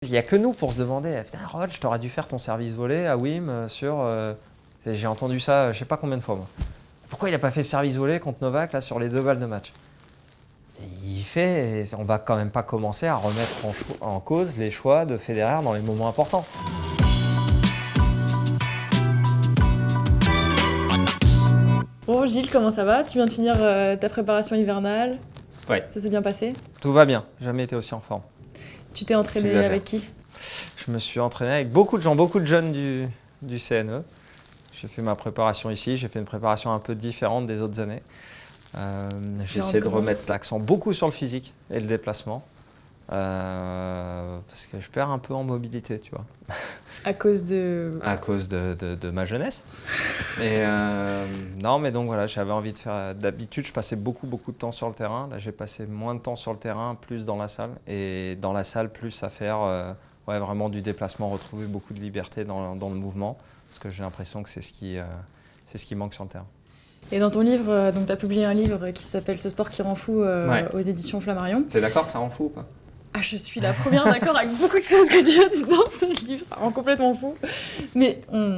Il n'y a que nous pour se demander, putain Roch, t'aurais dû faire ton service volé à Wim sur... j'ai entendu ça je sais pas combien de fois moi. Pourquoi il n'a pas fait service volé contre Novak là sur les 2 balles de match? Et il fait, et on va quand même pas commencer à remettre en cause les choix de Federer dans les moments importants. Bon Gilles, comment ça va? Tu viens de finir ta préparation hivernale? Ouais. Ça s'est bien passé? Tout va bien, jamais été aussi en forme. Tu t'es entraîné avec qui? Je me suis entraîné avec beaucoup de gens, beaucoup de jeunes du CNE. J'ai fait ma préparation ici, j'ai fait une préparation un peu différente des autres années. J'ai essayé de remettre l'accent beaucoup sur le physique et le déplacement. Parce que je perds un peu en mobilité, tu vois. À cause de... À cause de ma jeunesse. Et non, mais donc voilà, j'avais envie de faire... D'habitude, je passais beaucoup de temps sur le terrain. Là, j'ai passé moins de temps sur le terrain, plus dans la salle. Et dans la salle, plus à faire ouais, vraiment du déplacement, retrouver beaucoup de liberté dans le mouvement. Parce que j'ai l'impression que c'est ce qui manque sur le terrain. Et dans ton livre, tu as publié un livre qui s'appelle « Ce sport qui rend fou ouais. aux éditions Flammarion. T'es d'accord que ça rend fou ou pas? Ah, je suis la première d'accord avec beaucoup de choses que tu as dites dans ce livre, ça rend complètement fou. Mais on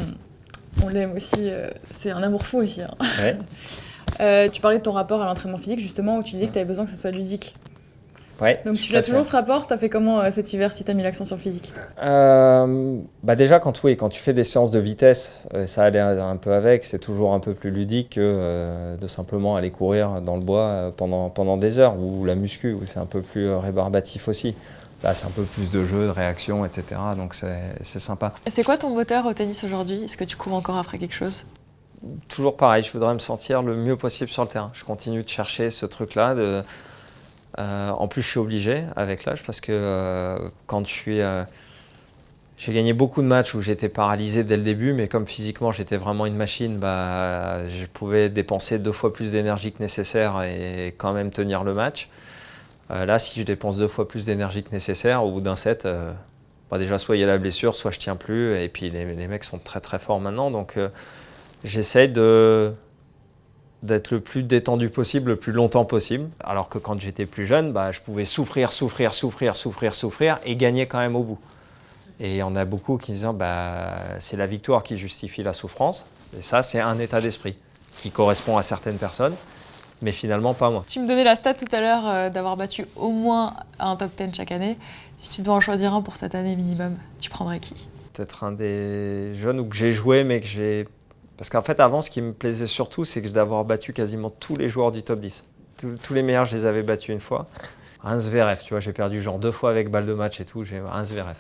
l'aime aussi, c'est un amour fou aussi. Hein. Ouais. Tu parlais de ton rapport à l'entraînement physique justement, où tu disais que tu avais besoin que ce soit ludique. Ouais, donc tu l'as toujours ce rapport, t'as fait comment cet hiver si t'as mis l'accent sur le physique? Bah déjà quand tu fais des séances de vitesse, ça allait un peu avec, c'est toujours un peu plus ludique que de simplement aller courir dans le bois pendant des heures, ou la muscu, où c'est un peu plus rébarbatif aussi. Là c'est un peu plus de jeu, de réaction, etc. Donc c'est sympa. Et c'est quoi ton moteur au tennis aujourd'hui? Est-ce que tu cours encore après quelque chose? Toujours pareil, je voudrais me sentir le mieux possible sur le terrain. Je continue de chercher ce truc-là. En plus, je suis obligé avec l'âge parce que quand j'ai gagné beaucoup de matchs où j'étais paralysé dès le début, mais comme physiquement j'étais vraiment une machine, bah, je pouvais dépenser 2 fois plus d'énergie que nécessaire et quand même tenir le match. Là, si je dépense 2 fois plus d'énergie que nécessaire, au bout d'un set, bah déjà soit il y a la blessure, soit je tiens plus. Et puis les mecs sont très forts maintenant, donc j'essaye d'être le plus détendu possible, le plus longtemps possible. Alors que quand j'étais plus jeune, bah, je pouvais souffrir et gagner quand même au bout. Et il y en a beaucoup qui disent bah, c'est la victoire qui justifie la souffrance. Et ça, c'est un état d'esprit qui correspond à certaines personnes, mais finalement pas moi. Tu me donnais la stat tout à l'heure d'avoir battu au moins un top 10 chaque année. Si tu devais en choisir un pour cette année minimum, tu prendrais qui? Peut-être un des jeunes où que j'ai joué, mais que j'ai... Parce qu'en fait, avant, ce qui me plaisait surtout, c'est que d'avoir battu quasiment tous les joueurs du top 10. Tous les meilleurs, je les avais battus une fois. Un Zverev, tu vois, j'ai perdu genre 2 fois avec balle de match et tout. J'ai un Zverev.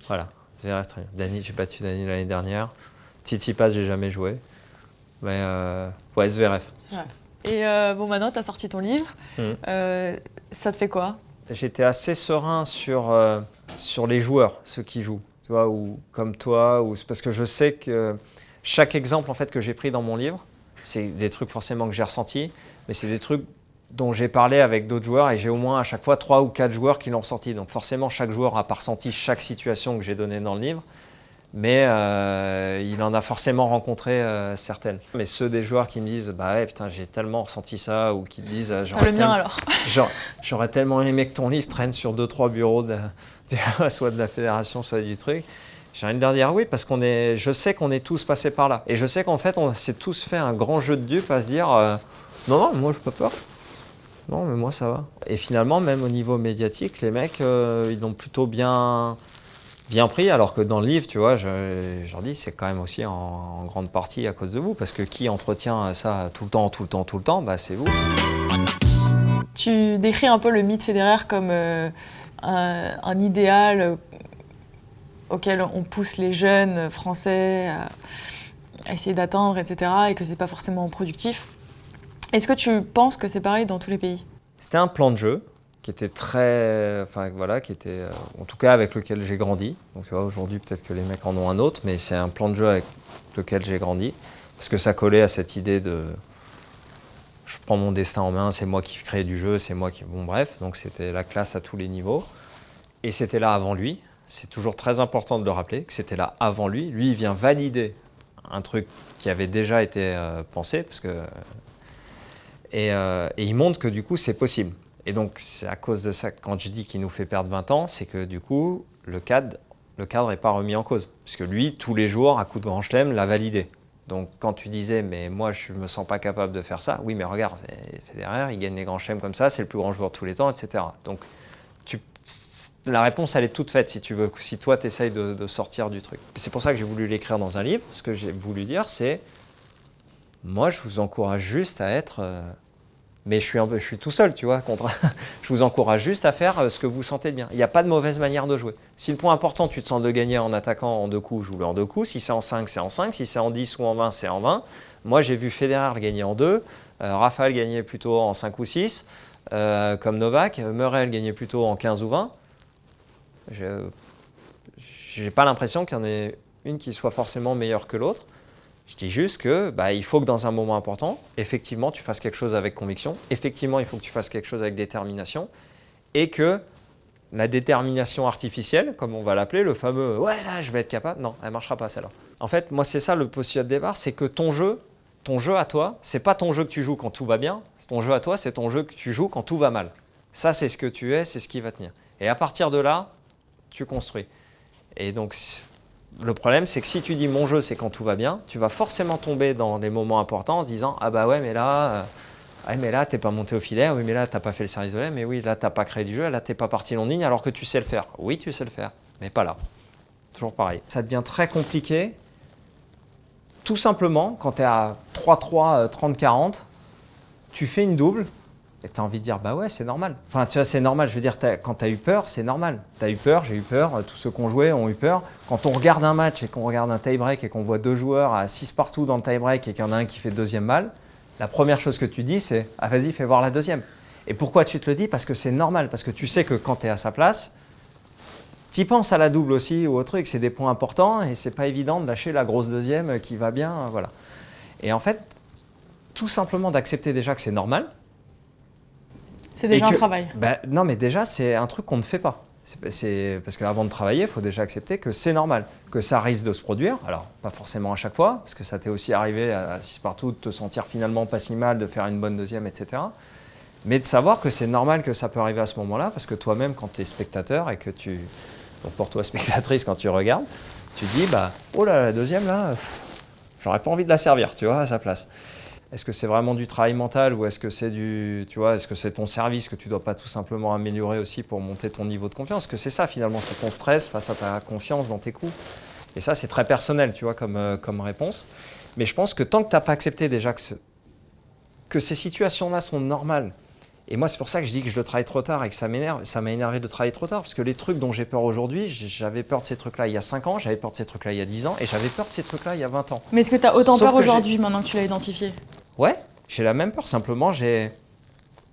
Voilà, Zverev, très bien. Dani, j'ai battu Dani l'année dernière. Tsitsipas, j'ai jamais joué. Mais ouais, Zverev. Et bon, maintenant, tu as sorti ton livre. Ça te fait quoi? J'étais assez serein sur les joueurs, ceux qui jouent. Tu vois, ou comme toi, parce que je sais que... Chaque exemple en fait, que j'ai pris dans mon livre, c'est des trucs forcément que j'ai ressentis, mais c'est des trucs dont j'ai parlé avec d'autres joueurs et j'ai au moins à chaque fois 3 ou 4 joueurs qui l'ont ressenti. Donc forcément, chaque joueur n'a pas ressenti chaque situation que j'ai donnée dans le livre, mais il en a forcément rencontré certaines. Mais ceux des joueurs qui me disent « bah ouais, putain, j'ai tellement ressenti ça » ou qui disent j'aurais tellement aimé que ton livre traîne sur 2-3 bureaux, soit de la fédération, soit du truc », j'ai envie de leur dire oui, parce je sais qu'on est tous passés par là. Et je sais qu'en fait, on s'est tous fait un grand jeu de dupes à se dire non, moi, je n'ai pas peur. Non, mais moi, ça va. Et finalement, même au niveau médiatique, les mecs, ils l'ont plutôt bien pris. Alors que dans le livre, tu vois, je leur dis, c'est quand même aussi en grande partie à cause de vous. Parce que qui entretient ça tout le temps, bah, c'est vous. Tu décris un peu le mythe Federer comme un idéal auquel on pousse les jeunes français à essayer d'atteindre, etc., et que c'est pas forcément productif. Est-ce que tu penses que c'est pareil dans tous les pays? C'était un plan de jeu qui était qui était en tout cas avec lequel j'ai grandi. Donc tu vois, aujourd'hui peut-être que les mecs en ont un autre, mais c'est un plan de jeu avec lequel j'ai grandi parce que ça collait à cette idée de je prends mon destin en main, c'est moi qui crée du jeu, c'est moi qui... Bon bref, donc c'était la classe à tous les niveaux. Et c'était là avant lui. C'est toujours très important de le rappeler, que c'était là avant lui. Lui, il vient valider un truc qui avait déjà été pensé, et il montre que du coup, c'est possible. Et donc, c'est à cause de ça, quand je dis qu'il nous fait perdre 20 ans, c'est que du coup, le cadre n'est pas remis en cause. Puisque lui, tous les jours, à coup de grand chelem, l'a validé. Donc quand tu disais, mais moi je ne me sens pas capable de faire ça, oui mais regarde, Federer, il gagne les grands chelems comme ça, c'est le plus grand joueur de tous les temps, etc. Donc la réponse elle est toute faite si tu veux, si toi tu essayes de sortir du truc. C'est pour ça que j'ai voulu l'écrire dans un livre. Ce que j'ai voulu dire c'est, moi je vous encourage juste à être... mais je suis tout seul, tu vois, je vous encourage juste à faire ce que vous sentez bien. Il n'y a pas de mauvaise manière de jouer. Si le point important, tu te sens de gagner en attaquant en 2 coups, joue-le en 2 coups. Si c'est en 5, c'est en 5. Si c'est en 10 ou en 20, c'est en 20. Moi, j'ai vu Federer gagner en 2, Rafael gagner plutôt en 5 ou 6, comme Novak, Murray gagner plutôt en 15 ou 20. Je n'ai pas l'impression qu'il y en ait une qui soit forcément meilleure que l'autre. Je dis juste que il faut que dans un moment important, effectivement, tu fasses quelque chose avec conviction. Effectivement, il faut que tu fasses quelque chose avec détermination. Et que la détermination artificielle, comme on va l'appeler, le fameux « ouais, là, je vais être capable », non, elle ne marchera pas celle-là. En fait, moi, c'est ça le postulat de départ, c'est que ton jeu à toi, c'est pas ton jeu que tu joues quand tout va bien. Ton jeu à toi, c'est ton jeu que tu joues quand tout va mal. Ça, c'est ce que tu es, c'est ce qui va tenir. Et à partir de là, tu construis. Et donc... le problème, c'est que si tu dis mon jeu, c'est quand tout va bien, tu vas forcément tomber dans des moments importants en se disant ah bah ouais, mais là, t'es pas monté au filet, oui, mais là, t'as pas fait le service de lait, mais oui, là, t'as pas créé du jeu, là, t'es pas parti long ligne alors que tu sais le faire. Oui, tu sais le faire, mais pas là. Toujours pareil. Ça devient très compliqué, tout simplement, quand tu es à 3-3, 30-40, tu fais une double. Et tu as envie de dire, bah ouais, c'est normal. Enfin, tu vois, c'est normal. Je veux dire, quand tu as eu peur, c'est normal. Tu as eu peur, j'ai eu peur, tous ceux qui ont joué ont eu peur. Quand on regarde un match et qu'on regarde un tie-break et qu'on voit 2 joueurs à 6 partout dans le tie-break et qu'il y en a un qui fait deuxième balle, la première chose que tu dis, c'est « Ah, vas-y, fais voir la deuxième ». Et pourquoi tu te le dis? Parce que c'est normal. Parce que tu sais que quand tu es à sa place, tu y penses à la double aussi ou au truc. C'est des points importants et c'est pas évident de lâcher la grosse deuxième qui va bien. Voilà. Et en fait, tout simplement d'accepter déjà que c'est normal. C'est déjà un travail. Non, mais déjà, c'est un truc qu'on ne fait pas. Parce qu'avant de travailler, il faut déjà accepter que c'est normal, que ça risque de se produire. Alors, pas forcément à chaque fois, parce que ça t'est aussi arrivé à 6 partout de te sentir finalement pas si mal, de faire une bonne deuxième, etc. Mais de savoir que c'est normal que ça peut arriver à ce moment-là, parce que toi-même, quand tu es spectateur et que donc pour toi, spectatrice, quand tu regardes, tu te dis, oh là, la deuxième, là, j'aurais pas envie de la servir, tu vois, à sa place. Est-ce que c'est vraiment du travail mental ou est-ce que c'est est-ce que c'est ton service que tu ne dois pas tout simplement améliorer aussi pour monter ton niveau de confiance? Parce que c'est ça finalement, c'est ton stress face à ta confiance dans tes coups. Et ça, c'est très personnel, tu vois, comme réponse. Mais je pense que tant que tu n'as pas accepté déjà que ces situations-là sont normales, et moi c'est pour ça que je dis que je le travaille trop tard et que ça m'a énervé de travailler trop tard, parce que les trucs dont j'ai peur aujourd'hui, j'avais peur de ces trucs-là il y a 5 ans, j'avais peur de ces trucs-là il y a 10 ans, et j'avais peur de ces trucs-là il y a 20 ans. Mais est-ce que tu as autant peur aujourd'hui maintenant que tu l'as identifié? Ouais, j'ai la même peur, simplement je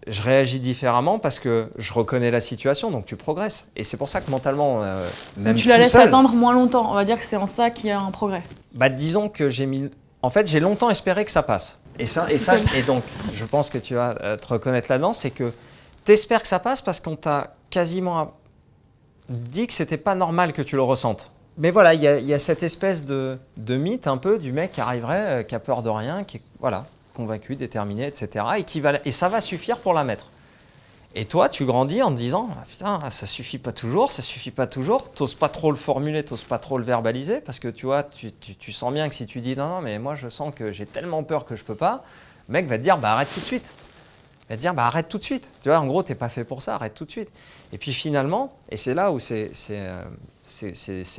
réagis différemment parce que je reconnais la situation, donc tu progresses. Et c'est pour ça que mentalement, même tu la laisses t'atteindre moins longtemps, on va dire que c'est en ça qu'il y a un progrès. Disons que j'ai longtemps espéré que ça passe. Et donc, je pense que tu vas te reconnaître là-dedans, c'est que tu espères que ça passe parce qu'on t'a quasiment dit que c'était pas normal que tu le ressentes. Mais voilà, il y a cette espèce de mythe un peu du mec qui arriverait, qui a peur de rien, qui est convaincu, déterminé, etc. Et ça va suffire pour la mettre. Et toi, tu grandis en te disant « Putain, ça suffit pas toujours, t'oses pas trop le formuler, t'oses pas trop le verbaliser, parce que tu vois, tu sens bien que si tu dis « Non, non, mais moi je sens que j'ai tellement peur que je peux pas », le mec va te dire « Arrête tout de suite ». Il va te dire « Arrête tout de suite ». Tu vois, en gros, t'es pas fait pour ça, arrête tout de suite. Et puis finalement, et c'est là où c'est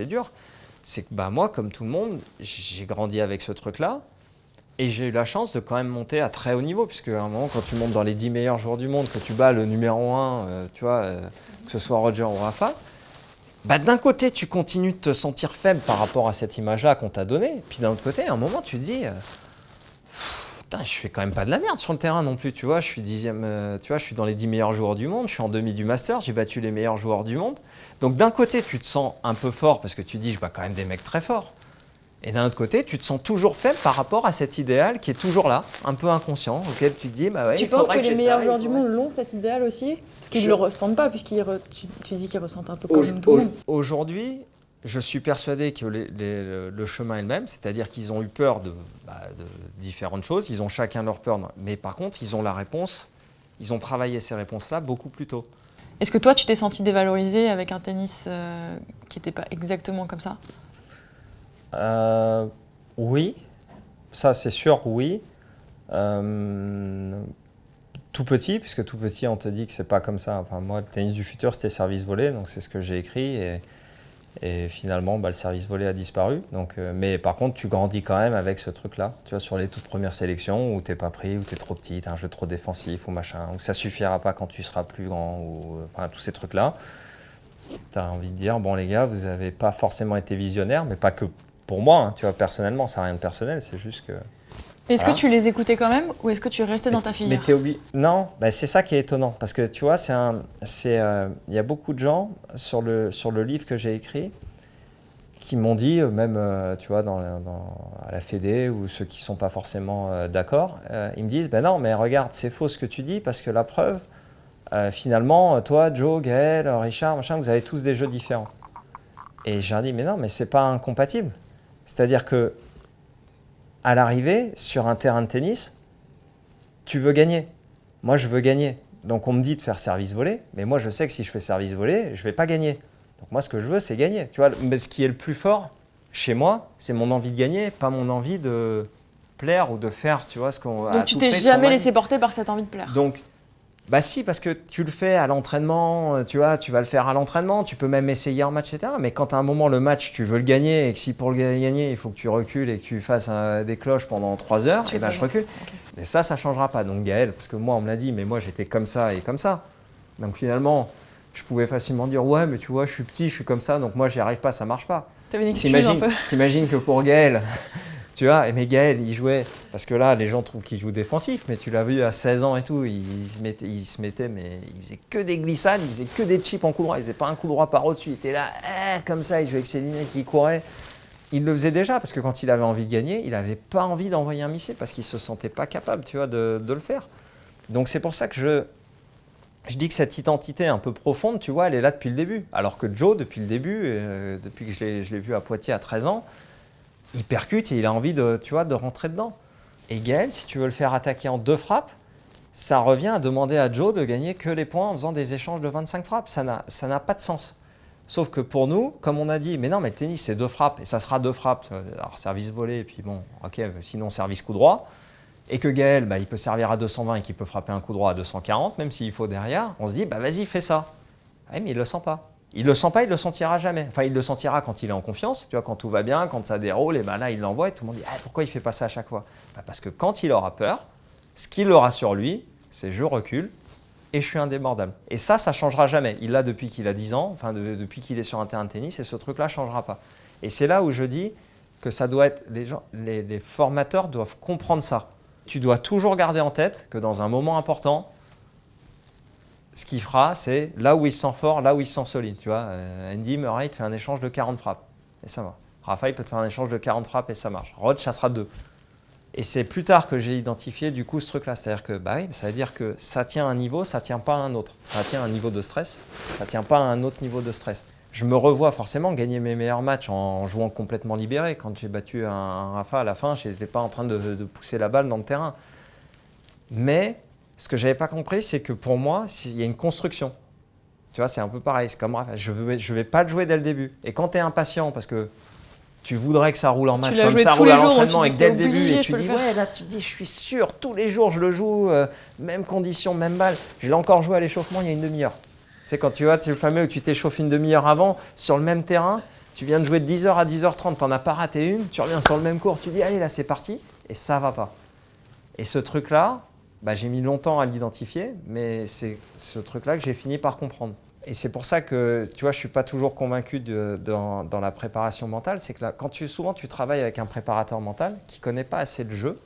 dur, c'est que moi, comme tout le monde, j'ai grandi avec ce truc-là. Et j'ai eu la chance de quand même monter à très haut niveau, puisque à un moment, quand tu montes dans les 10 meilleurs joueurs du monde, que tu bats le numéro 1, que ce soit Roger ou Rafa, d'un côté, tu continues de te sentir faible par rapport à cette image-là qu'on t'a donnée. Puis d'un autre côté, à un moment, tu te dis, putain, je fais quand même pas de la merde sur le terrain non plus. Tu vois, je suis 10e, je suis dans les 10 meilleurs joueurs du monde, je suis en demi du Master, j'ai battu les meilleurs joueurs du monde. Donc d'un côté, tu te sens un peu fort, parce que tu te dis, je bats quand même des mecs très forts. Et d'un autre côté, tu te sens toujours faible par rapport à cet idéal qui est toujours là, un peu inconscient, auquel tu te dis, tu penses que les meilleurs joueurs du monde l'ont cet idéal aussi? Parce qu'ils ne le ressentent pas, puisqu'ils tu dis qu'ils ressentent un peu comme tout le monde. Aujourd'hui, je suis persuadé que le chemin est le même, c'est-à-dire qu'ils ont eu peur de différentes choses, ils ont chacun leur peur, mais par contre, ils ont la réponse, ils ont travaillé ces réponses-là beaucoup plus tôt. Est-ce que toi, tu t'es senti dévalorisé avec un tennis qui n'était pas exactement comme ça? Oui, ça c'est sûr, oui. Tout petit, puisque tout petit, on te dit que c'est pas comme ça. Enfin, moi, le tennis du futur, c'était service volé, donc c'est ce que j'ai écrit. Et finalement, le service volé a disparu. Donc, mais par contre, tu grandis quand même avec ce truc-là. Tu vois, sur les toutes premières sélections où t'es pas pris, où t'es trop petit, t'as un jeu trop défensif ou machin, où ça suffira pas quand tu seras plus grand, ou enfin, tous ces trucs-là. T'as envie de dire, bon les gars, vous avez pas forcément été visionnaires, mais pas que pour moi, hein, tu vois, personnellement, ça n'a rien de personnel, c'est juste que... Est-ce Voilà. que tu les écoutais quand même ou est-ce que tu restais dans ta filière? Non, c'est ça qui est étonnant. Parce que tu vois, il y a beaucoup de gens sur le livre que j'ai écrit qui m'ont dit, même tu vois, à la Fédé ou ceux qui ne sont pas forcément d'accord, ils me disent, ben non, mais regarde, c'est faux ce que tu dis parce que la preuve, finalement, toi, Joe, Gaël, Richard, machin, vous avez tous des jeux différents. Et j'ai dit, mais non, mais c'est pas incompatible. C'est-à-dire que à l'arrivée, sur un terrain de tennis, tu veux gagner. Moi, je veux gagner. Donc, on me dit de faire service volé, mais moi, je sais que si je fais service volé, je ne vais pas gagner. Donc, moi, ce que je veux, c'est gagner. Tu vois, mais ce qui est le plus fort chez moi, c'est mon envie de gagner, pas mon envie de plaire ou de faire, tu vois, ce qu'on... Donc, tu t'es jamais laissé porter par cette envie de plaire? Donc, bah si, parce que tu le fais à l'entraînement, tu vois, tu vas le faire à l'entraînement, tu peux même essayer en match, etc. Mais quand à un moment le match, tu veux le gagner et que si pour le gagner, il faut que tu recules et que tu fasses des cloches pendant 3 heures, et ben je recule. Okay. Mais ça ne changera pas. Donc Gaël, parce que moi on me l'a dit, mais moi j'étais comme ça et comme ça. Donc finalement, je pouvais facilement dire ouais, mais tu vois, je suis petit, je suis comme ça, donc moi j'y arrive pas, ça marche pas. T'avais une excuse un peu. T'imagines que pour Gaël... Tu vois, mais Gaël, il jouait, parce que là, les gens trouvent qu'il joue défensif, mais tu l'as vu à 16 ans et tout, il faisait que des glissades, il faisait que des chips en coup droit, il faisait pas un coup droit par au-dessus, il était là, comme ça, il jouait avec ses lunettes, il courait. Il le faisait déjà, parce que quand il avait envie de gagner, il n'avait pas envie d'envoyer un missile, parce qu'il se sentait pas capable, tu vois, de le faire. Donc c'est pour ça que je dis que cette identité un peu profonde, tu vois, elle est là depuis le début. Alors que Joe, depuis le début, depuis que je l'ai vu à Poitiers à 13 ans, il percute et il a envie de rentrer dedans. Et Gaël, si tu veux le faire attaquer en 2 frappes, ça revient à demander à Joe de gagner que les points en faisant des échanges de 25 frappes. Ça n'a pas de sens. Sauf que pour nous, comme on a dit, mais non, mais le tennis, c'est 2 frappes, et ça sera 2 frappes. Alors, service volé, et puis bon, ok, sinon service coup droit. Et que Gaël, il peut servir à 220 et qu'il peut frapper un coup droit à 240, même s'il faut derrière. On se dit, vas-y, fais ça. Ouais, mais il ne le sent pas. Il ne le sent pas, il ne le sentira jamais. Enfin, il le sentira quand il est en confiance, tu vois, quand tout va bien, quand ça déroule, et là, il l'envoie et tout le monde dit pourquoi il ne fait pas ça à chaque fois? Parce que quand il aura peur, ce qu'il aura sur lui, c'est je recule et je suis indébordable. Et ça ne changera jamais. Il l'a depuis qu'il a 10 ans, enfin, depuis qu'il est sur un terrain de tennis, et ce truc-là ne changera pas. Et c'est là où je dis que ça doit être, les formateurs doivent comprendre ça. Tu dois toujours garder en tête que dans un moment important, ce qu'il fera, c'est là où il se sent fort, là où il se sent solide. Tu vois, Andy Murray te fait un échange de 40 frappes et ça va. Rafael peut te faire un échange de 40 frappes et ça marche. Roach, ça sera 2. Et c'est plus tard que j'ai identifié du coup ce truc-là. C'est-à-dire que oui, ça veut dire que ça tient à un niveau, ça ne tient pas à un autre. Ça tient à un niveau de stress, ça ne tient pas à un autre niveau de stress. Je me revois forcément gagner mes meilleurs matchs en jouant complètement libéré. Quand j'ai battu un Rafa à la fin, je n'étais pas en train de pousser la balle dans le terrain. Mais ce que je n'avais pas compris, c'est que pour moi, il y a une construction. Tu vois, c'est un peu pareil. C'est comme je vais pas le jouer dès le début. Et quand tu es impatient, parce que tu voudrais que ça roule en match comme ça roule à l'entraînement et que dès le début, et tu dis, ouais, là, tu te dis, je suis sûr, tous les jours, je le joue, même condition, même balle. Je l'ai encore joué à l'échauffement il y a une demi-heure. Tu sais, quand tu vois, c'est le fameux où tu t'échauffes une demi-heure avant, sur le même terrain, tu viens de jouer de 10h à 10h30, tu n'en as pas raté une, tu reviens sur le même cours, tu dis, allez, là, c'est parti, et ça va pas. Et ce truc-là, j'ai mis longtemps à l'identifier, mais c'est ce truc-là que j'ai fini par comprendre. Et c'est pour ça que, tu vois, je ne suis pas toujours convaincu dans la préparation mentale. C'est que là, souvent tu travailles avec un préparateur mental qui ne connaît pas assez le jeu,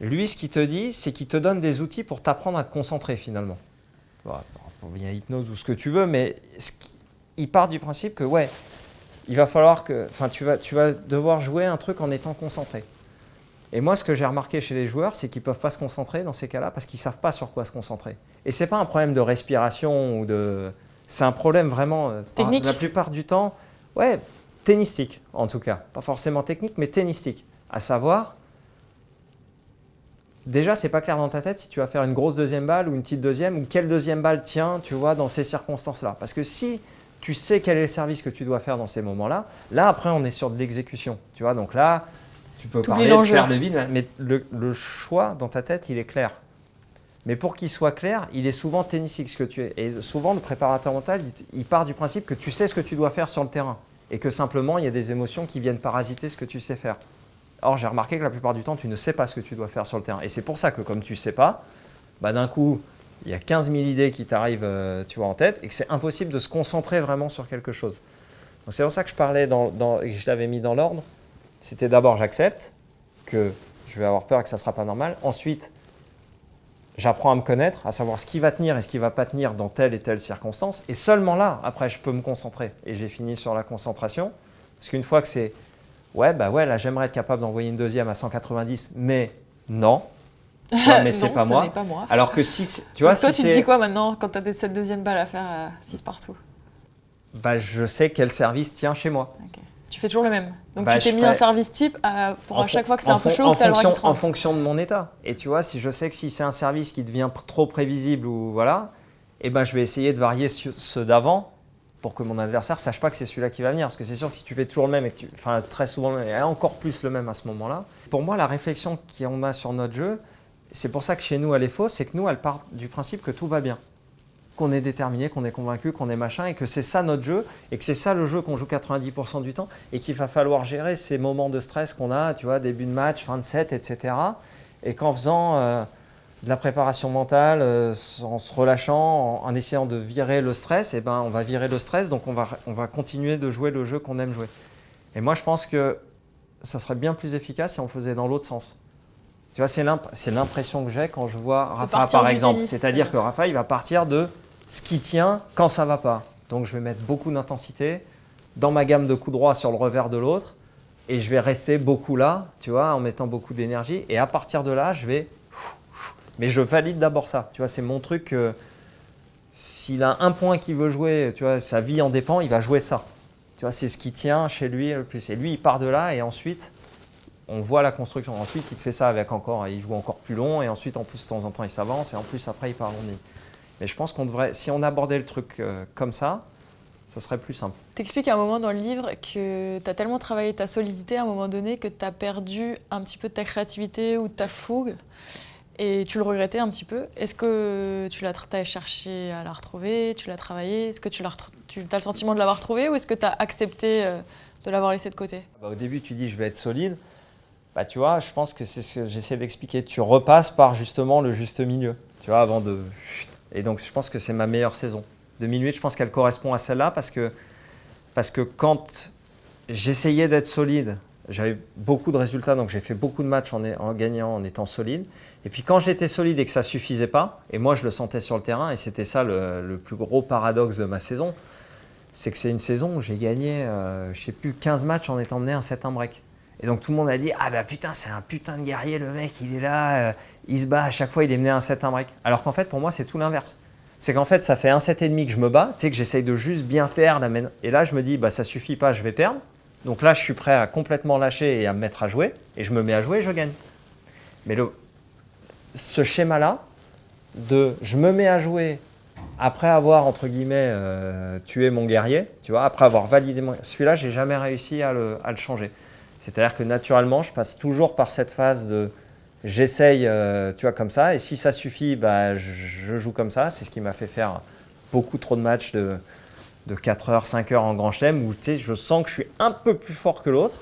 lui, ce qu'il te dit, c'est qu'il te donne des outils pour t'apprendre à te concentrer finalement. Il y a hypnose ou ce que tu veux, mais il part du principe que, ouais, il va falloir que, tu vas devoir jouer un truc en étant concentré. Et moi, ce que j'ai remarqué chez les joueurs, c'est qu'ils ne peuvent pas se concentrer dans ces cas-là parce qu'ils ne savent pas sur quoi se concentrer. Et ce n'est pas un problème de respiration ou de... C'est un problème vraiment... Technique. La plupart du temps, ouais, tennistique en tout cas. Pas forcément technique, mais tennistique. À savoir, déjà, c'est pas clair dans ta tête si tu vas faire une grosse deuxième balle ou une petite deuxième, ou quelle deuxième balle tient, tu vois, dans ces circonstances-là. Parce que si tu sais quel est le service que tu dois faire dans ces moments-là, là, après, on est sur de l'exécution. Tu vois, donc là, tu peux parler de faire le vide, mais le choix dans ta tête, il est clair. Mais pour qu'il soit clair, il est souvent tennistique ce que tu es. Et souvent, le préparateur mental, il part du principe que tu sais ce que tu dois faire sur le terrain. Et que simplement, il y a des émotions qui viennent parasiter ce que tu sais faire. Or, j'ai remarqué que la plupart du temps, tu ne sais pas ce que tu dois faire sur le terrain. Et c'est pour ça que comme tu ne sais pas, bah, d'un coup, il y a 15 000 idées qui t'arrivent tu vois, en tête et que c'est impossible de se concentrer vraiment sur quelque chose. Donc, c'est pour ça que je parlais, et que je l'avais mis dans l'ordre. C'était d'abord, j'accepte que je vais avoir peur et que ça ne sera pas normal. Ensuite, j'apprends à me connaître, à savoir ce qui va tenir et ce qui ne va pas tenir dans telle et telle circonstance. Et seulement là, après, je peux me concentrer. Et j'ai fini sur la concentration. Parce qu'une fois que c'est ouais, là, j'aimerais être capable d'envoyer une deuxième à 190, mais non. Ouais, mais c'est pas moi. N'est pas moi. Alors que si, tu vois, toi, tu te dis quoi maintenant quand tu as cette deuxième balle à faire à 6 partout? Bah, je sais quel service tient chez moi. Okay. Tu fais toujours le même. Donc bah, tu t'es mis un service type pour à chaque fois que c'est un peu chaud, que tu as le droit en fonction de mon état. Et tu vois, si je sais que si c'est un service qui devient trop prévisible ou voilà, eh ben, je vais essayer de varier ceux d'avant pour que mon adversaire ne sache pas que c'est celui-là qui va venir. Parce que c'est sûr que si tu fais toujours le même, enfin très souvent le même, et encore plus le même à ce moment-là, pour moi, la réflexion qu'on a sur notre jeu, c'est pour ça que chez nous, elle est fausse, c'est que nous, elle part du principe que tout va bien. Qu'on est déterminé, qu'on est convaincu, qu'on est machin, et que c'est ça notre jeu, et que c'est ça le jeu qu'on joue 90% du temps, et qu'il va falloir gérer ces moments de stress qu'on a, tu vois, début de match, fin de set, etc. Et qu'en faisant de la préparation mentale, en se relâchant, en essayant de virer le stress, eh ben, on va virer le stress, donc on va continuer de jouer le jeu qu'on aime jouer. Et moi, je pense que ça serait bien plus efficace si on le faisait dans l'autre sens. Tu vois, c'est l'impression que j'ai quand je vois Rafa, par exemple. C'est-à-dire que Rafa, il va partir de ce qui tient quand ça ne va pas. Donc, je vais mettre beaucoup d'intensité dans ma gamme de coups droits sur le revers de l'autre et je vais rester beaucoup là, tu vois, en mettant beaucoup d'énergie. Et à partir de là, je vais... Mais je valide d'abord ça. Tu vois, c'est mon truc. S'il a un point qu'il veut jouer, tu vois, sa vie en dépend, il va jouer ça. Tu vois, c'est ce qui tient chez lui le plus. Et lui, il part de là et ensuite, on voit la construction. Ensuite, il te fait ça avec encore, il joue encore plus long et ensuite, en plus, de temps en temps, il s'avance et en plus, après, il part en ligne. Mais je pense qu'on devrait, si on abordait le truc comme ça serait plus simple. Tu expliques à un moment dans le livre que tu as tellement travaillé ta solidité à un moment donné que tu as perdu un petit peu de ta créativité ou de ta fougue. Et tu le regrettais un petit peu. Est-ce que tu as cherché à la retrouver? Tu l'as travaillé? Est-ce que tu as le sentiment de l'avoir retrouvée ou est-ce que tu as accepté de l'avoir laissé de côté? Au début, tu dis je vais être solide. Bah, tu vois, je pense que c'est ce que j'essaie d'expliquer. Tu repasses par justement le juste milieu, tu vois, avant de... Et donc, je pense que c'est ma meilleure saison. 2008, je pense qu'elle correspond à celle-là parce que quand j'essayais d'être solide, j'avais beaucoup de résultats, donc j'ai fait beaucoup de matchs en gagnant, en étant solide. Et puis quand j'étais solide et que ça ne suffisait pas, et moi je le sentais sur le terrain, et c'était ça le plus gros paradoxe de ma saison, c'est que c'est une saison où j'ai gagné, je ne sais plus, 15 matchs en étant mené un 7-1 break. Et donc tout le monde a dit « Ah bah putain, c'est un putain de guerrier le mec, il est là, il se bat, à chaque fois il est mené un 7-1 break. » Alors qu'en fait pour moi c'est tout l'inverse. C'est qu'en fait ça fait un 7,5 que je me bats, tu sais que j'essaye de juste bien faire, et là je me dis « Bah ça suffit pas, je vais perdre. » Donc là, je suis prêt à complètement lâcher et à me mettre à jouer. Et je me mets à jouer et je gagne. Mais ce schéma-là, je me mets à jouer après avoir, entre guillemets, tué mon guerrier, tu vois, après avoir validé celui-là, je n'ai jamais réussi à le changer. C'est-à-dire que naturellement, je passe toujours par cette phase de j'essaye, tu vois, comme ça. Et si ça suffit, bah, je joue comme ça. C'est ce qui m'a fait faire beaucoup trop de matchs de 4 heures, 5 heures en grand chelem où je sens que je suis un peu plus fort que l'autre.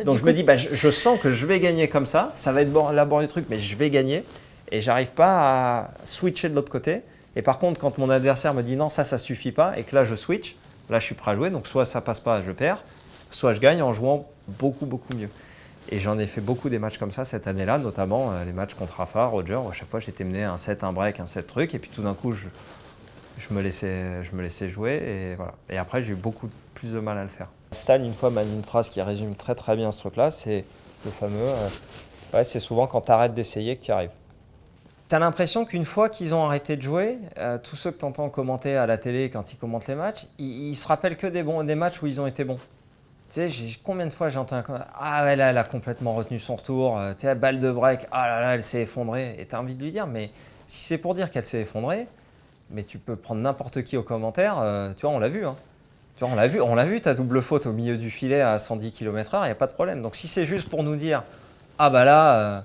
Donc je me dis, bah, je sens que je vais gagner comme ça va être laborieux le truc, mais je vais gagner. Et j'arrive pas à switcher de l'autre côté. Et par contre, quand mon adversaire me dit non, ça suffit pas, et que là je switch, là je suis prêt à jouer. Donc soit ça passe pas, je perds, soit je gagne en jouant beaucoup, beaucoup mieux. Et j'en ai fait beaucoup des matchs comme ça cette année-là, notamment les matchs contre Rafa, Roger, où à chaque fois j'étais mené un set, un break, un set truc, et puis tout d'un coup je me laissais jouer et voilà. Et après, j'ai eu beaucoup plus de mal à le faire. Stan, une fois, m'a dit une phrase qui résume très très bien ce truc-là, c'est le fameux ouais, c'est souvent quand tu arrêtes d'essayer que tu y arrives. Tu as l'impression qu'une fois qu'ils ont arrêté de jouer, tous ceux que tu entends commenter à la télé quand ils commentent les matchs, ils se rappellent que des matchs où ils ont été bons. Tu sais, combien de fois j'entends un ah ouais, là, elle a complètement retenu son retour, tu sais, balle de break, ah là là, elle s'est effondrée. Et tu as envie de lui dire, mais si c'est pour dire qu'elle s'est effondrée, mais tu peux prendre n'importe qui au commentaire, tu vois, on l'a vu. Hein. Tu vois, on l'a vu, ta double faute au milieu du filet à 110 km/h, il n'y a pas de problème. Donc si c'est juste pour nous dire, ah bah là,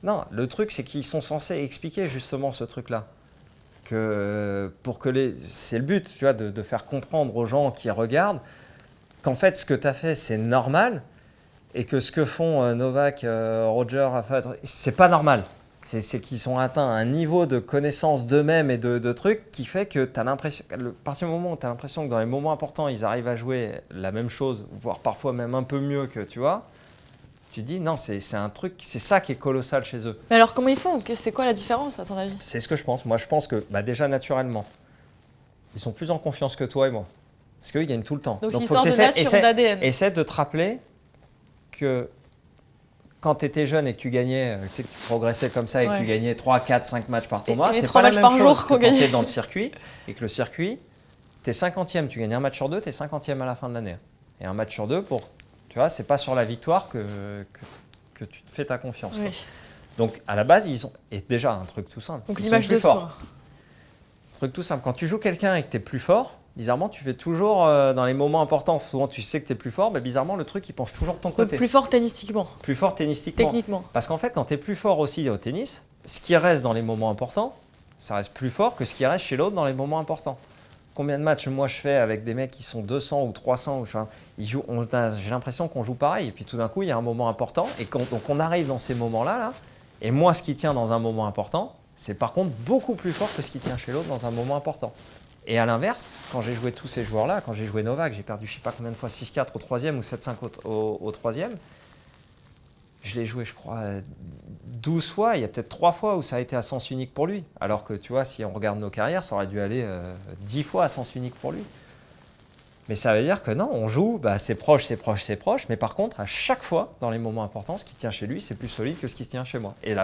non, le truc c'est qu'ils sont censés expliquer justement ce truc-là. C'est le but, tu vois, de faire comprendre aux gens qui regardent qu'en fait, ce que tu as fait, c'est normal et que ce que font Novak, Roger, c'est pas normal. C'est qu'ils ont atteint un niveau de connaissance d'eux-mêmes et de trucs qui fait que tu as l'impression, à partir du moment où tu as l'impression que dans les moments importants, ils arrivent à jouer la même chose, voire parfois même un peu mieux que tu vois, tu dis non, c'est un truc, c'est ça qui est colossal chez eux. Mais alors comment ils font? C'est quoi la différence à ton avis? C'est ce que je pense. Moi, je pense que déjà naturellement, ils sont plus en confiance que toi et moi. Parce qu'eux, ils gagnent tout le temps. Donc c'est une histoire de nature, d'ADN. Essaie de te rappeler que quand tu étais jeune et que tu gagnais, tu sais, que tu progressais comme ça et que tu gagnais 3, 4, 5 matchs par tournoi, c'est pas la même chose que quand tu es dans le circuit et que le circuit, tu es 50e, tu gagnes un match sur deux, tu es 50e à la fin de l'année. Et un match sur deux, tu vois, c'est pas sur la victoire que tu te fais ta confiance. Oui. Donc à la base, ils ont et déjà un truc tout simple. Donc ils l'image sont plus de forts. soi. Un truc tout simple. Quand tu joues quelqu'un et que tu es plus fort, bizarrement, tu fais toujours dans les moments importants. Souvent, tu sais que tu es plus fort, mais bizarrement, le truc, il penche toujours de ton côté. Donc plus fort tennistiquement. Plus fort tennistiquement. Techniquement. Parce qu'en fait, quand tu es plus fort aussi au tennis, ce qui reste dans les moments importants, ça reste plus fort que ce qui reste chez l'autre dans les moments importants. Combien de matchs moi je fais avec des mecs qui sont 200 ou 300 j'ai l'impression qu'on joue pareil. Et puis tout d'un coup, il y a un moment important. Et donc on arrive dans ces moments-là, là, et moi, ce qui tient dans un moment important, c'est par contre beaucoup plus fort que ce qui tient chez l'autre dans un moment important. Et à l'inverse, quand j'ai joué tous ces joueurs-là, quand j'ai joué Novak, j'ai perdu je ne sais pas combien de fois, 6-4 au troisième ou 7-5 au troisième. Je l'ai joué, je crois, 12 fois. Il y a peut-être 3 fois où ça a été à sens unique pour lui. Alors que, tu vois, si on regarde nos carrières, ça aurait dû aller 10 fois à sens unique pour lui. Mais ça veut dire que non, on joue, c'est proche, c'est proche, c'est proche. Mais par contre, à chaque fois, dans les moments importants, ce qui tient chez lui, c'est plus solide que ce qui se tient chez moi. Et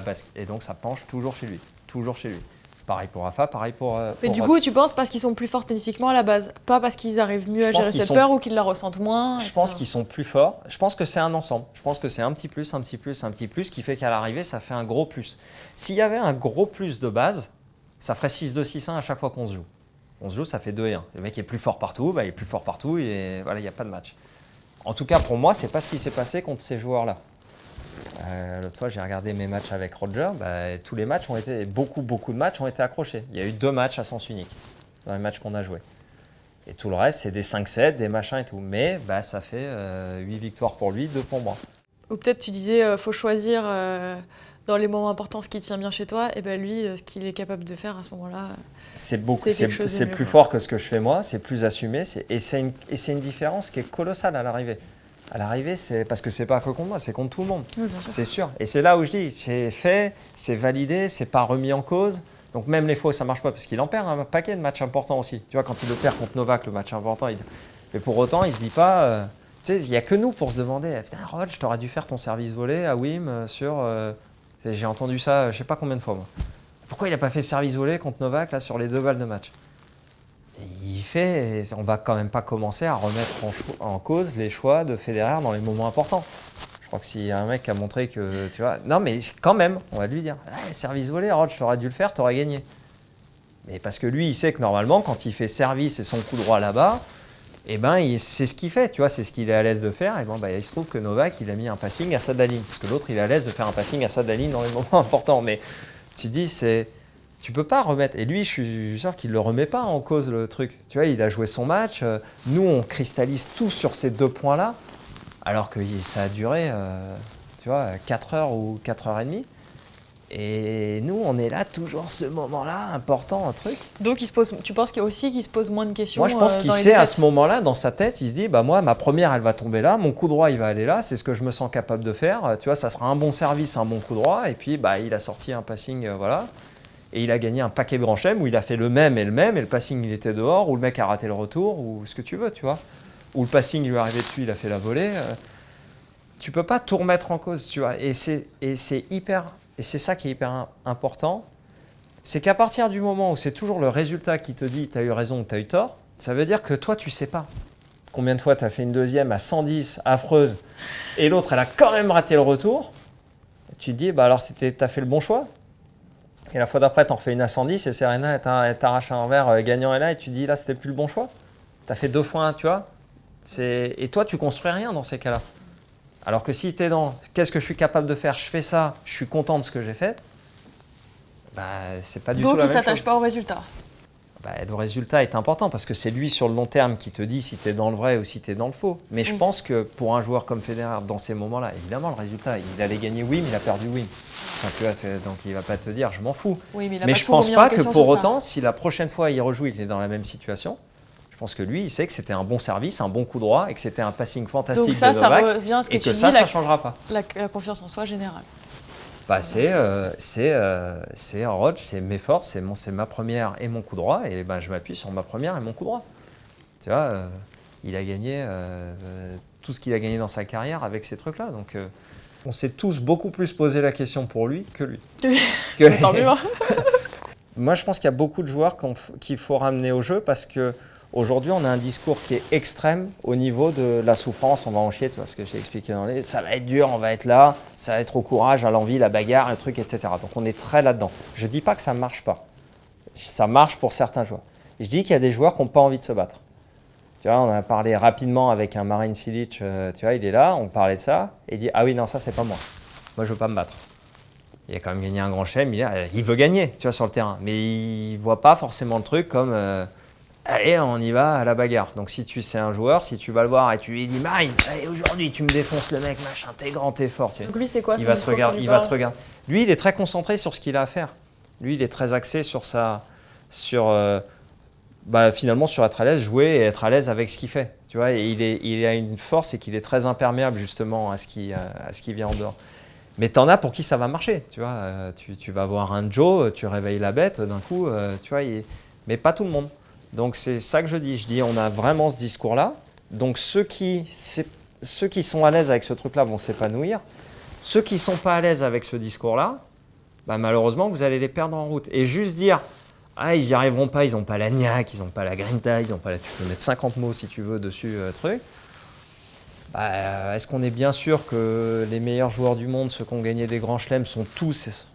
donc, ça penche toujours chez lui. Toujours chez lui. Pareil pour Rafa, pareil pour. Mais du coup, tu penses parce qu'ils sont plus forts tennistiquement à la base, pas parce qu'ils arrivent mieux à gérer cette peur ou qu'ils la ressentent moins. Je pense qu'ils sont plus forts. Je pense que c'est un ensemble. Je pense que c'est un petit plus, un petit plus, un petit plus qui fait qu'à l'arrivée, ça fait un gros plus. S'il y avait un gros plus de base, ça ferait 6-2, 6-1 à chaque fois qu'on se joue. On se joue, ça fait 2-1. Le mec est plus fort partout, il est plus fort partout et voilà, il n'y a pas de match. En tout cas, pour moi, c'est pas ce qui s'est passé contre ces joueurs-là. L'autre fois, j'ai regardé mes matchs avec Roger. Tous les matchs beaucoup de matchs ont été accrochés. Il y a eu 2 matchs à sens unique dans les matchs qu'on a joués. Et tout le reste, c'est des 5-7, des machins et tout. Mais ça fait 8 victoires pour lui, 2 pour moi. Ou peut-être tu disais, faut choisir dans les moments importants ce qui tient bien chez toi. Et lui, ce qu'il est capable de faire à ce moment-là, c'est plus fort que ce que je fais moi. C'est plus assumé. Et c'est une différence qui est colossale à l'arrivée. À l'arrivée, c'est parce que c'est pas que contre moi, c'est contre tout le monde. Oui, c'est sûr. Et c'est là où je dis, c'est fait, c'est validé, c'est pas remis en cause. Donc même les fois, ça marche pas parce qu'il en perd un paquet de matchs importants aussi. Tu vois, quand il le perd contre Novak, le match important, mais pour autant, il se dit pas, tu sais, il y a que nous pour se demander, putain, Rod, je t'aurais dû faire ton service volé à Wim sur, j'ai entendu ça, je sais pas combien de fois moi. Pourquoi il a pas fait service volé contre Novak là sur les 2 balles de match? On va quand même pas commencer à remettre en cause les choix de Federer dans les moments importants. Je crois que s'il y a un mec qui a montré que, tu vois, non mais quand même, on va lui dire, service volé, Rod, je t'aurais dû le faire, t'aurais gagné. Mais parce que lui, il sait que normalement, quand il fait service et son coup droit là-bas, c'est ce qu'il fait, tu vois, c'est ce qu'il est à l'aise de faire. Et il se trouve que Novak, il a mis un passing à Sadalin, parce que l'autre, il est à l'aise de faire un passing à Sadalin dans les moments importants. Mais tu te dis, tu peux pas remettre. Et lui, je suis sûr qu'il ne le remet pas en cause, le truc. Tu vois, il a joué son match. Nous, on cristallise tout sur ces 2 points-là, alors que ça a duré, 4 heures ou 4 heures et demie. Et nous, on est là, toujours ce moment-là, important, un truc. Donc, tu penses qu'il se pose moins de questions? Moi, je pense qu'il sait à ce moment-là, dans sa tête, il se dit, moi, ma première, elle va tomber là, mon coup droit, il va aller là, c'est ce que je me sens capable de faire. Tu vois, ça sera un bon service, un bon coup droit. Et puis, il a sorti un passing, voilà. Et il a gagné un paquet de grands chelems où il a fait le même, et le passing, il était dehors, ou le mec a raté le retour, ou ce que tu veux, tu vois. Ou le passing, il lui est arrivé dessus, il a fait la volée. Tu peux pas tout remettre en cause, tu vois. Et c'est ça qui est hyper important, c'est qu'à partir du moment où c'est toujours le résultat qui te dit tu as eu raison ou tu as eu tort, ça veut dire que toi, tu sais pas. combien de fois tu as fait une deuxième à 110, affreuse, et l'autre, elle a quand même raté le retour, tu te dis, bah alors tu as fait le bon choix. Et la fois d'après, tu en refais une à 110 et Serena, elle t'arrache un verre gagnant est là et tu te dis, là, c'était plus le bon choix. Tu as fait 2 fois 1, tu vois. Et toi, tu construis rien dans ces cas-là. Alors que si tu es dans, qu'est-ce que je suis capable de faire? Je fais ça, je suis content de ce que j'ai fait. Bah, c'est pas du tout la Donc, même il chose. ne s'attache pas au résultat. Bah, le résultat est important parce que c'est lui sur le long terme qui te dit si tu es dans le vrai ou si tu es dans le faux. Mais je pense que pour un joueur comme Federer, dans ces moments-là, évidemment, le résultat, il allait gagner oui, mais il a perdu oui. Enfin, tu vois, donc il ne va pas te dire je m'en fous. Oui, mais je ne pense pas que pour autant, si la prochaine fois il rejoue, il est dans la même situation, je pense que lui, il sait que c'était un bon service, un bon coup droit et que c'était un passing fantastique donc ça, de Novak ça revient à ce que et tu que dis, ça ne changera pas. La confiance en soi générale. Bah, c'est un Roach, c'est mes forces, c'est ma première et mon coup droit, et ben, je m'appuie sur ma première et mon coup droit. Tu vois, il a gagné tout ce qu'il a gagné dans sa carrière avec ces trucs-là. Donc, on s'est tous beaucoup plus posé la question pour lui que lui. Tant mieux. Moi, je pense qu'il y a beaucoup de joueurs qu'il faut ramener au jeu parce que aujourd'hui, on a un discours qui est extrême au niveau de la souffrance. On va en chier, tu vois ce que j'ai expliqué dans les. Ça va être dur, on va être là, ça va être au courage, à l'envie, la bagarre, le truc, etc. Donc on est très là-dedans. Je ne dis pas que ça ne marche pas. Ça marche pour certains joueurs. Je dis qu'il y a des joueurs qui n'ont pas envie de se battre. Tu vois, on a parlé rapidement avec un Marin Cilic, tu vois, il est là, on parlait de ça, et il dit ah oui, non, ça, c'est pas moi. Moi, je ne veux pas me battre. Il a quand même gagné un grand chelem, il veut gagner, tu vois, sur le terrain. Mais il ne voit pas forcément le truc comme allez, on y va à la bagarre. Donc si tu sais un joueur, si tu vas le voir et tu lui dis Marine, allez, aujourd'hui tu me défonces le mec, machin, t'es grand, t'es fort. Donc lui, c'est quoi? Il va te regarder. Lui, il est très concentré sur ce qu'il a à faire. Lui, il est très axé sur finalement sur être à l'aise, jouer et être à l'aise avec ce qu'il fait. Tu vois, et il a une force, c'est qu'il est très imperméable justement à ce qui vient en dehors. Mais t'en as pour qui ça va marcher, tu vois. Tu vas voir un Joe, tu réveilles la bête d'un coup, tu vois. Mais pas tout le monde. Donc c'est ça que je dis. On a vraiment ce discours-là. Donc ceux qui sont à l'aise avec ce truc-là vont s'épanouir. Ceux qui ne sont pas à l'aise avec ce discours-là, bah, malheureusement, vous allez les perdre en route. Et juste dire, ah, ils n'y arriveront pas, ils n'ont pas la niaque, ils n'ont pas la grinta, ils n'ont pas la... Tu peux mettre 50 mots si tu veux dessus, truc. Bah, est-ce qu'on est bien sûr que les meilleurs joueurs du monde, ceux qui ont gagné des grands chelems, sont tous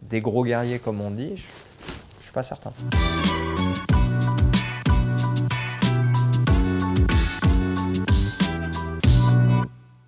des gros guerriers comme on dit? Je ne suis pas certain.